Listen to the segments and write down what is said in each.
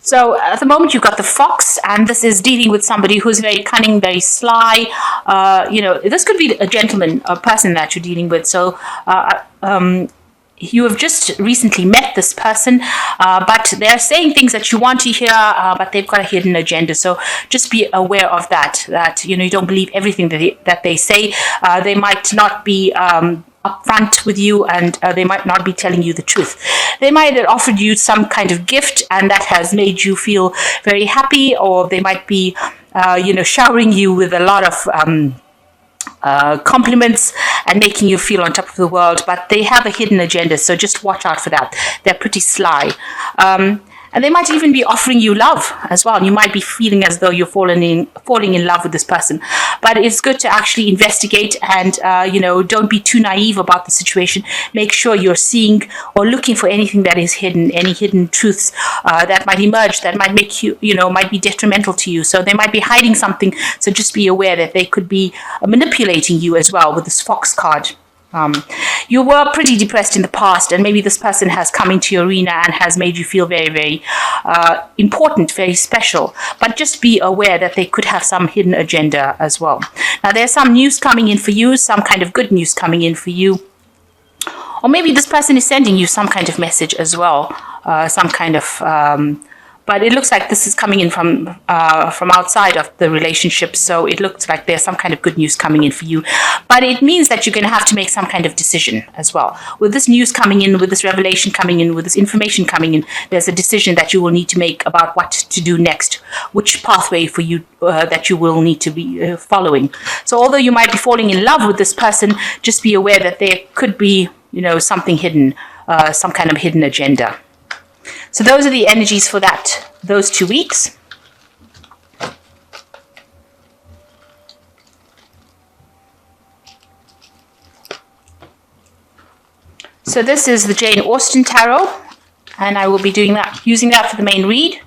So at the moment, you've got the fox, and this is dealing with somebody who's very cunning, very sly. This could be a gentleman, a person that you're dealing with. So you have just recently met this person, but they're saying things that you want to hear, but they've got a hidden agenda. So just be aware of that you don't believe everything that they say. They might not be upfront with you, and they might not be telling you the truth. They might have offered you some kind of gift, and that has made you feel very happy, or they might be showering you with a lot of compliments and making you feel on top of the world, but they have a hidden agenda, so just watch out for that. They're pretty sly. And they might even be offering you love as well. You might be feeling as though you're falling in love with this person. But it's good to actually investigate and, don't be too naive about the situation. Make sure you're seeing or looking for anything that is hidden, any hidden truths that might emerge, that might make you, might be detrimental to you. So they might be hiding something. So just be aware that they could be manipulating you as well with this fox card. You were pretty depressed in the past, and maybe this person has come into your arena and has made you feel very, very important, very special. But just be aware that they could have some hidden agenda as well. Now, there's some news coming in for you, some kind of good news coming in for you. Or maybe this person is sending you some kind of message as well, some kind of... but it looks like this is coming in from outside of the relationship. So it looks like there's some kind of good news coming in for you. But it means that you're going to have to make some kind of decision as well. With this news coming in, with this revelation coming in, with this information coming in, there's a decision that you will need to make about what to do next, which pathway for you that you will need to be following. So although you might be falling in love with this person, just be aware that there could be, something hidden, some kind of hidden agenda. So those are the energies for those 2 weeks. So this is the Jane Austen Tarot, and I will be using that for the main read.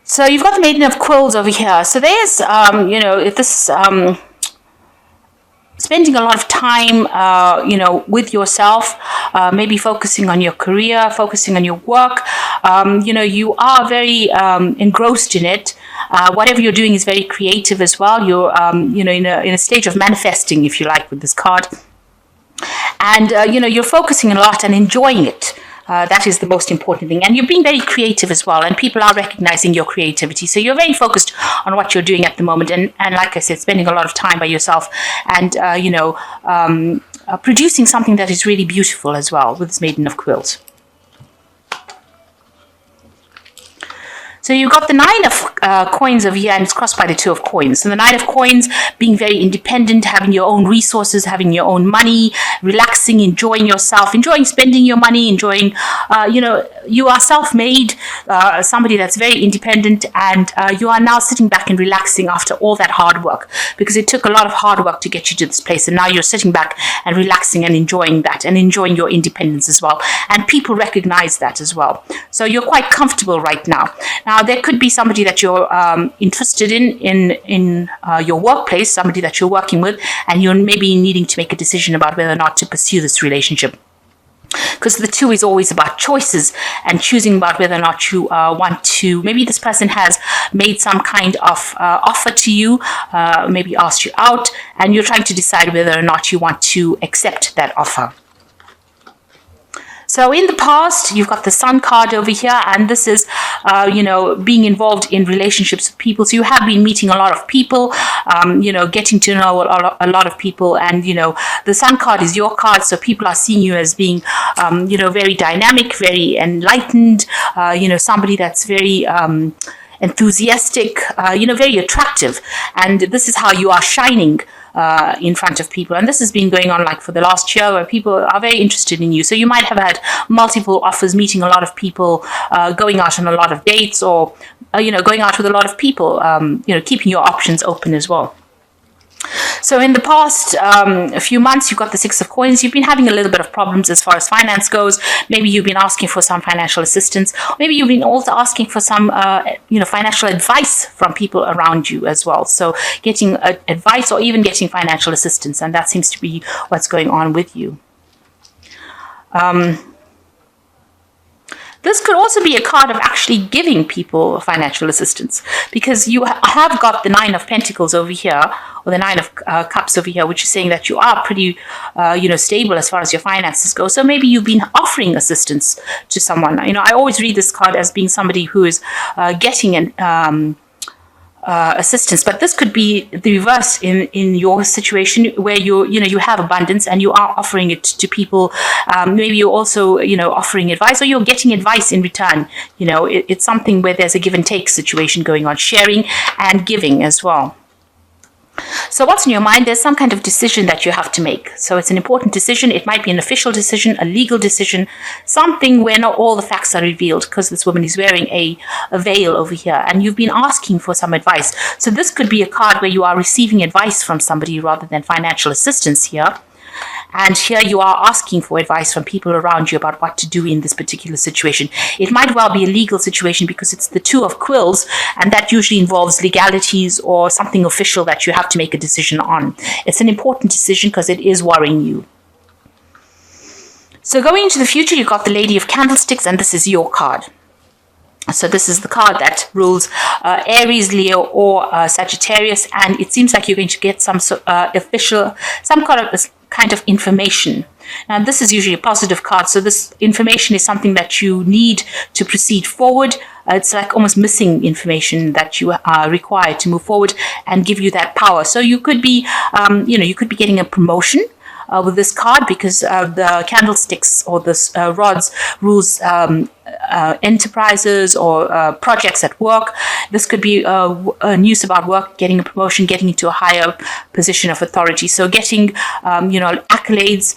So you've got the Maiden of Quills over here. So there's, if this spending a lot of time, with yourself, maybe focusing on your career, focusing on your work. You are very engrossed in it. Whatever you're doing is very creative as well. You're, in a stage of manifesting, if you like, with this card. And, you're focusing a lot and enjoying it. That is the most important thing. And you're being very creative as well. And people are recognizing your creativity. So you're very focused on what you're doing at the moment. And like I said, spending a lot of time by yourself and, producing something that is really beautiful as well with this Maiden of Quills. So you've got the Nine of Coins over here, and it's crossed by the Two of Coins. So the Nine of Coins, being very independent, having your own resources, having your own money, relaxing, enjoying yourself, enjoying spending your money, enjoying, you are self-made, somebody that's very independent, and you are now sitting back and relaxing after all that hard work, because it took a lot of hard work to get you to this place, and now you're sitting back and relaxing and enjoying that, and enjoying your independence as well. And people recognize that as well. So you're quite comfortable right now. Now, there could be somebody that you're interested in your workplace, somebody that you're working with, and you're maybe needing to make a decision about whether or not to pursue this relationship. Because the two is always about choices and choosing about whether or not you want to. Maybe this person has made some kind of offer to you, maybe asked you out, and you're trying to decide whether or not you want to accept that offer. So in the past, you've got the Sun card over here, and this is, being involved in relationships with people. So you have been meeting a lot of people, getting to know a lot of people, and, the Sun card is your card, so people are seeing you as being, very dynamic, very enlightened, somebody that's very enthusiastic, very attractive, and this is how you are shining in front of people. And this has been going on like for the last year, where people are very interested in you. So you might have had multiple offers, meeting a lot of people, going out on a lot of dates, or going out with a lot of people, keeping your options open as well. So in the past a few months, you've got the Six of Coins. You've been having a little bit of problems as far as finance goes. Maybe you've been asking for some financial assistance. Maybe you've been also asking for some, financial advice from people around you as well. So getting advice or even getting financial assistance, and that seems to be what's going on with you. This could also be a card of actually giving people financial assistance, because you have got the Nine of Pentacles over here, or the Nine of Cups over here, which is saying that you are pretty, stable as far as your finances go. So maybe you've been offering assistance to someone. I always read this card as being somebody who is getting an assistance, but this could be the reverse in your situation, where you have abundance and you are offering it to people. Maybe you're also offering advice, or you're getting advice in return. It's something where there's a give and take situation going on, sharing and giving as well. So what's in your mind? There's some kind of decision that you have to make. So it's an important decision. It might be an official decision, a legal decision, something where not all the facts are revealed, because this woman is wearing a veil over here, and you've been asking for some advice. So this could be a card where you are receiving advice from somebody rather than financial assistance here. And here you are asking for advice from people around you about what to do in this particular situation. It might well be a legal situation, because it's the Two of Quills, and that usually involves legalities or something official that you have to make a decision on. It's an important decision because it is worrying you. So going into the future, you've got the Lady of Candlesticks, and this is your card. So this is the card that rules Aries, Leo, or Sagittarius, and it seems like you're going to get some kind of information. Now, this is usually a positive card, so this information is something that you need to proceed forward. It's like almost missing information that you are required to move forward and give you that power. So you could be, you could be getting a promotion with this card, because the candlesticks or the rods rules enterprises or projects at work. This could be news about work, getting a promotion, getting into a higher position of authority. So getting, accolades.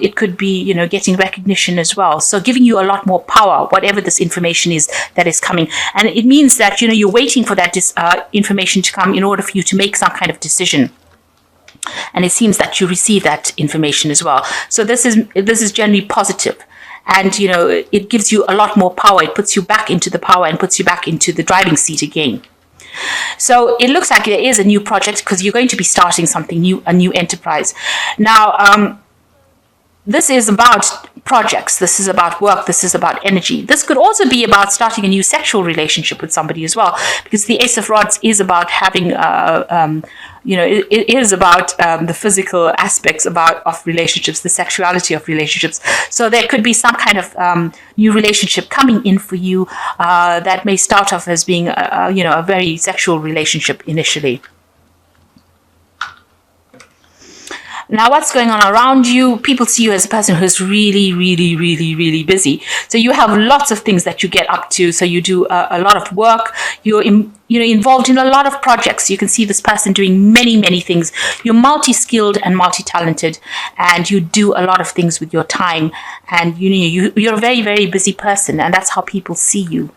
It could be, getting recognition as well. So giving you a lot more power, whatever this information is that is coming. And it means that, you're waiting for that information to come in order for you to make some kind of decision. And it seems that you receive that information as well. So this is generally positive. And, it gives you a lot more power. It puts you back into the power and puts you back into the driving seat again. So it looks like there is a new project, because you're going to be starting something new, a new enterprise. Now, this is about projects. This is about work. This is about energy. This could also be about starting a new sexual relationship with somebody as well, because the Ace of Rods is about having, it is about the physical aspects of relationships, the sexuality of relationships. So there could be some kind of new relationship coming in for you that may start off as being, a very sexual relationship initially. Now, what's going on around you? People see you as a person who's really, really, really, really busy. So you have lots of things that you get up to. So you do a lot of work. You're involved in a lot of projects. You can see this person doing many, many things. You're multi-skilled and multi-talented, and you do a lot of things with your time. And you're a very, very busy person, and that's how people see you.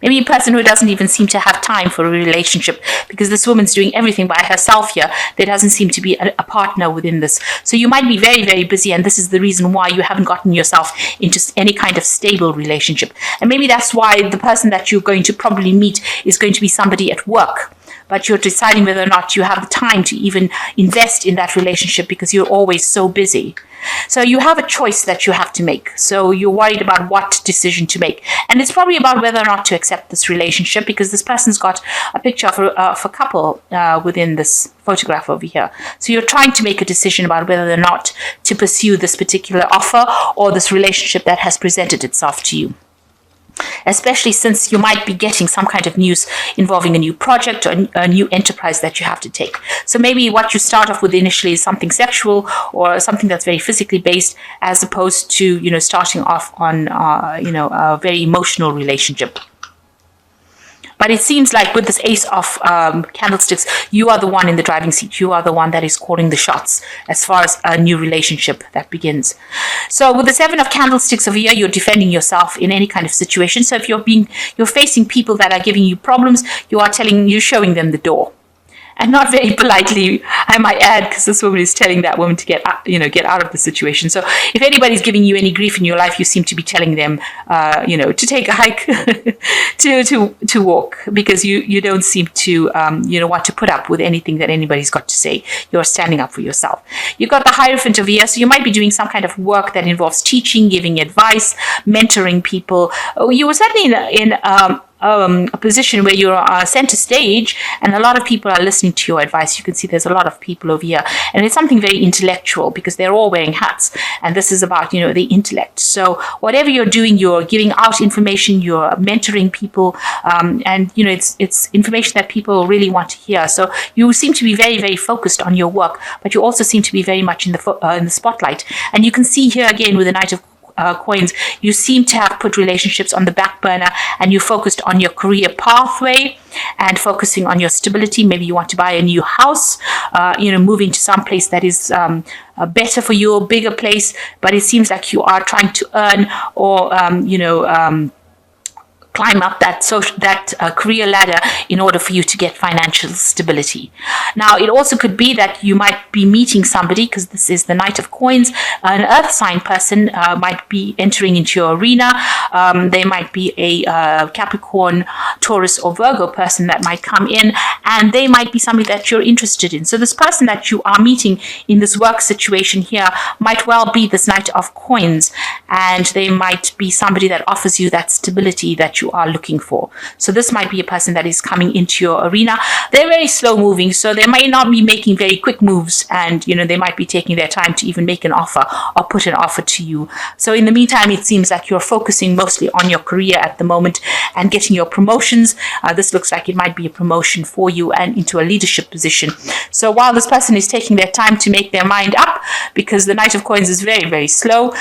Maybe a person who doesn't even seem to have time for a relationship, because this woman's doing everything by herself here. There doesn't seem to be a partner within this. So you might be very, very busy, and this is the reason why you haven't gotten yourself into any kind of stable relationship. And maybe that's why the person that you're going to probably meet is going to be somebody at work, but you're deciding whether or not you have the time to even invest in that relationship, because you're always so busy. So you have a choice that you have to make. So you're worried about what decision to make. And it's probably about whether or not to accept this relationship, because this person's got a picture of a couple within this photograph over here. So you're trying to make a decision about whether or not to pursue this particular offer or this relationship that has presented itself to you. Especially since you might be getting some kind of news involving a new project or a new enterprise that you have to take. So maybe what you start off with initially is something sexual or something that's very physically based, as opposed to, starting off on, a very emotional relationship. But it seems like with this Ace of Candlesticks, you are the one in the driving seat. You are the one that is calling the shots as far as a new relationship that begins. So with the Seven of Candlesticks over here, you're defending yourself in any kind of situation. So if you're facing people that are giving you problems, you're showing them the door. and not very politely, I might add, because this woman is telling that woman to get out of the situation. So if anybody's giving you any grief in your life, you seem to be telling them, to take a hike, to walk, because you don't seem to, want to put up with anything that anybody's got to say. You're standing up for yourself. You've got the Hierophant over here, so you might be doing some kind of work that involves teaching, giving advice, mentoring people. You were certainly in a position where you're center stage and a lot of people are listening to your advice. You can see there's a lot of people over here, and it's something very intellectual because they're all wearing hats, and this is about the intellect. So whatever you're doing, you're giving out information, you're mentoring people, and it's information that people really want to hear. So you seem to be very, very focused on your work, but you also seem to be very much in the spotlight. And you can see here again with the Knight of Coins, you seem to have put relationships on the back burner, and you focused on your career pathway and focusing on your stability. Maybe you want to buy a new house, moving to some place that is better for you, a bigger place, but it seems like you are trying to earn or climb up that career ladder in order for you to get financial stability. Now, it also could be that you might be meeting somebody, because this is the Knight of Coins. An earth sign person might be entering into your arena. They might be a Capricorn, Taurus, or Virgo person that might come in, and they might be somebody that you're interested in. So this person that you are meeting in this work situation here might well be this Knight of Coins, and they might be somebody that offers you that stability that you are looking for. So this might be a person that is coming into your arena. They're very slow moving, so they might not be making very quick moves, and they might be taking their time to even make an offer or put an offer to you. So in the meantime, it seems like you're focusing mostly on your career at the moment and getting your promotions. This looks like it might be a promotion for you and into a leadership position. So while this person is taking their time to make their mind up, because the Knight of Coins is very, very slow,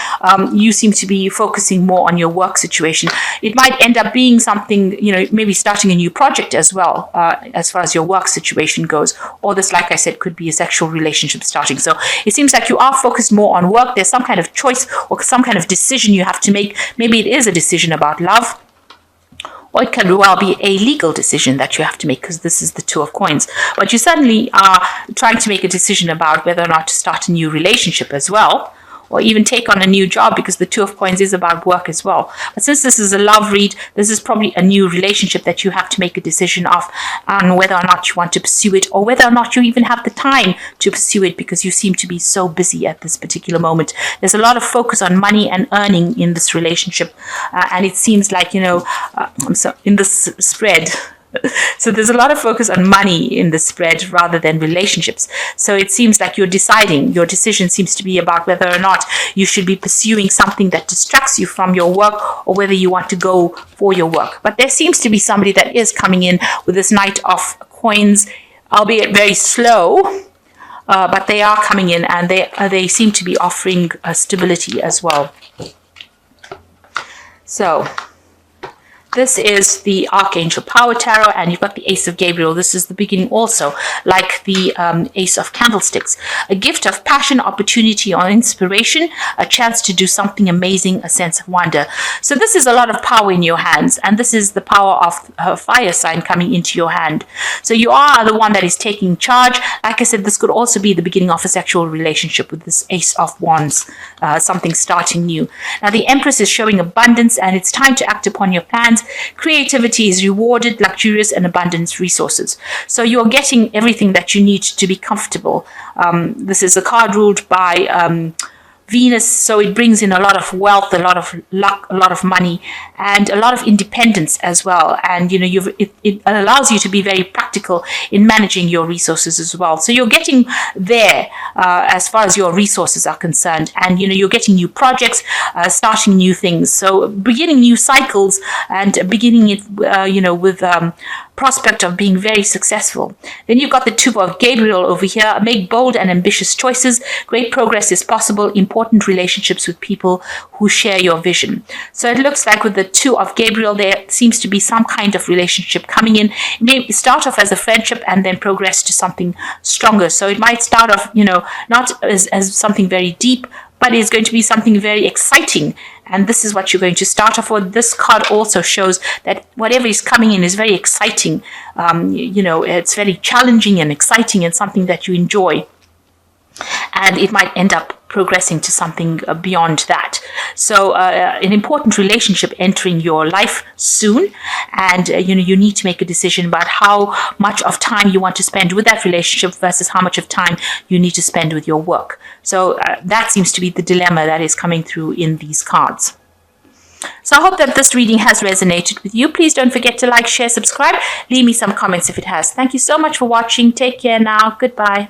you seem to be focusing more on your work situation. It might end up being something, maybe starting a new project as well, as far as your work situation goes. Or this, like I said, could be a sexual relationship starting. So it seems like you are focused more on work. There's some kind of choice or some kind of decision you have to make. Maybe it is a decision about love, or it can well be a legal decision that you have to make, because this is the Two of Coins. But you certainly are trying to make a decision about whether or not to start a new relationship as well, or even take on a new job, because the Two of Coins is about work as well. But since this is a love read, this is probably a new relationship that you have to make a decision of on whether or not you want to pursue it, or whether or not you even have the time to pursue it, because you seem to be so busy at this particular moment. There's a lot of focus on money and earning in this relationship, and it seems like, in this spread, so there's a lot of focus on money in the spread rather than relationships. So it seems like your decision seems to be about whether or not you should be pursuing something that distracts you from your work, or whether you want to go for your work. But there seems to be somebody that is coming in with this Knight of Coins, albeit very slow, but they are coming in, and they seem to be offering stability as well. So this is the Archangel Power Tarot, and you've got the Ace of Gabriel. This is the beginning also, like the Ace of Candlesticks. A gift of passion, opportunity, or inspiration, a chance to do something amazing, a sense of wonder. So this is a lot of power in your hands, and this is the power of a fire sign coming into your hand. So you are the one that is taking charge. Like I said, this could also be the beginning of a sexual relationship with this Ace of Wands, something starting new. Now the Empress is showing abundance, and it's time to act upon your plans. Creativity is rewarded, luxurious and abundant resources. So you're getting everything that you need to be comfortable. This is a card ruled by Venus, so it brings in a lot of wealth, a lot of luck, a lot of money, and a lot of independence as well. And it allows you to be very practical in managing your resources as well. So you're getting there as far as your resources are concerned, and you're getting new projects, starting new things. So beginning new cycles and beginning it, with prospect of being very successful. Then you've got the Two of Gabriel over here. Make bold and ambitious choices. Great progress is possible. Important relationships with people who share your vision. So it looks like with the Two of Gabriel, there seems to be some kind of relationship coming in. It may start off as a friendship and then progress to something stronger. So it might start off, not as something very deep, but it's going to be something very exciting and this is what you're going to start off with. This card also shows that whatever is coming in is very exciting. It's very challenging and exciting and something that you enjoy. And it might end up progressing to something beyond that. So an important relationship entering your life soon, and you need to make a decision about how much of time you want to spend with that relationship versus how much of time you need to spend with your work. So that seems to be the dilemma that is coming through in these cards. So I hope that this reading has resonated with you. Please don't forget to like, share, subscribe. Leave me some comments if it has. Thank you so much for watching. Take care now. Goodbye.